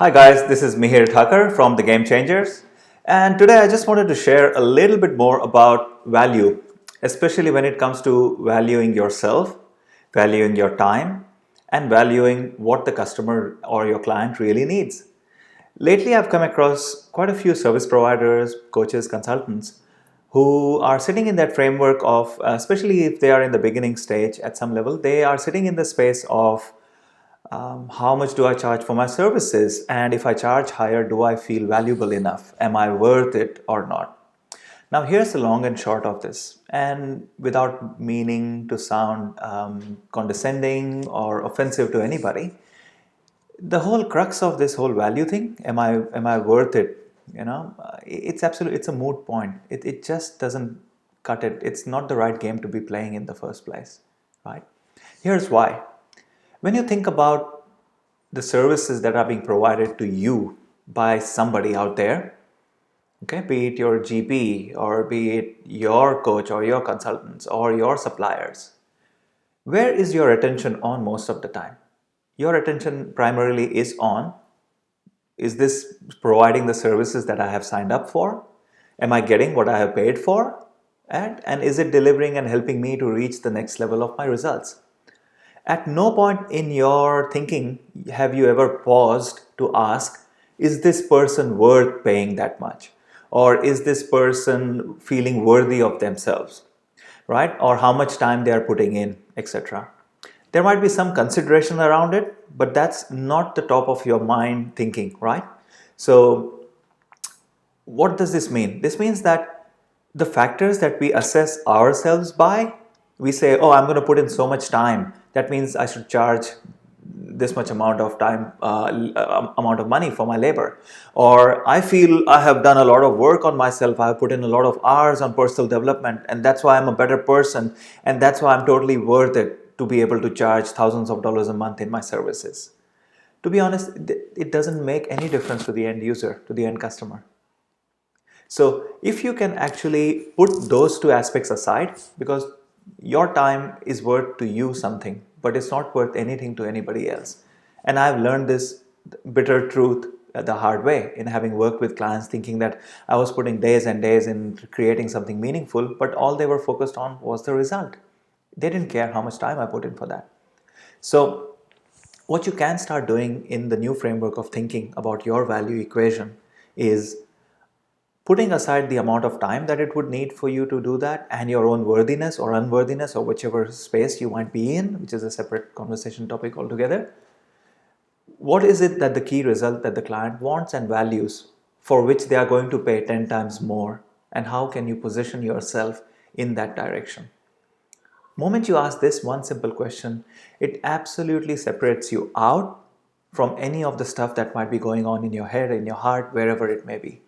Hi guys, this is Mihir Thakur from The Game Changers, and today I just wanted to share a little bit more about value, especially when it comes to valuing yourself, valuing your time, and valuing what the customer or your client really needs. Lately, I've come across quite a few service providers, coaches, consultants who are sitting in that framework of, especially if they are in the beginning stage at some level, they are sitting in the space of how much do I charge for my services? And if I charge higher, do I feel valuable enough? Am I worth it or not? Now, here's the long and short of this. And without meaning to sound condescending or offensive to anybody, the whole crux of this whole value thing, am I worth it? It's a moot point. It just doesn't cut it. It's not the right game to be playing in the first place, right? Here's why. When you think about the services that are being provided to you by somebody out there, okay, be it your GP or be it your coach or your consultants or your suppliers, where is your attention on most of the time? Your attention primarily is on, is this providing the services that I have signed up for? Am I getting what I have paid for? And is it delivering and helping me to reach the next level of my results? At no point in your thinking have you ever paused to ask, is this person worth paying that much? Or is this person feeling worthy of themselves? Right? Or how much time they are putting in, etc. There might be some consideration around it, but that's not the top of your mind thinking, right? So, what does this mean? This means that the factors that we assess ourselves by, we say, oh, I'm going to put in so much time. That means I should charge this much amount of time, amount of money for my labor. Or I feel I have done a lot of work on myself. I have put in a lot of hours on personal development, and that's why I'm a better person. And that's why I'm totally worth it to be able to charge thousands of dollars a month in my services. To be honest, it doesn't make any difference to the end user, to the end customer. So if you can actually put those two aspects aside, because your time is worth to you something, but it's not worth anything to anybody else. And I've learned this bitter truth the hard way in having worked with clients thinking that I was putting days and days in creating something meaningful, but all they were focused on was the result. They didn't care how much time I put in for that. So what you can start doing in the new framework of thinking about your value equation is putting aside the amount of time that it would need for you to do that and your own worthiness or unworthiness or whichever space you might be in, which is a separate conversation topic altogether. What is it that the key result that the client wants and values for which they are going to pay 10 times more, and how can you position yourself in that direction? Moment you ask this one simple question, it absolutely separates you out from any of the stuff that might be going on in your head, in your heart, wherever it may be.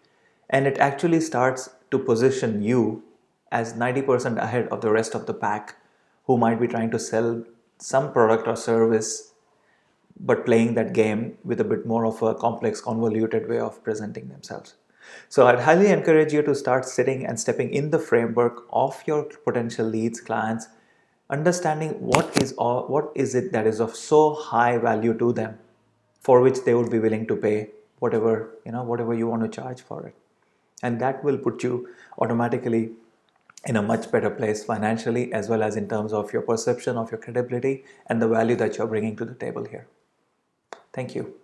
And it actually starts to position you as 90% ahead of the rest of the pack who might be trying to sell some product or service but playing that game with a bit more of a complex, convoluted way of presenting themselves. So I'd highly encourage you to start sitting and stepping in the framework of your potential leads, clients, understanding what is it that is of so high value to them, for which they would be willing to pay whatever you want to charge for it. And that will put you automatically in a much better place financially, as well as in terms of your perception of your credibility and the value that you're bringing to the table here. Thank you.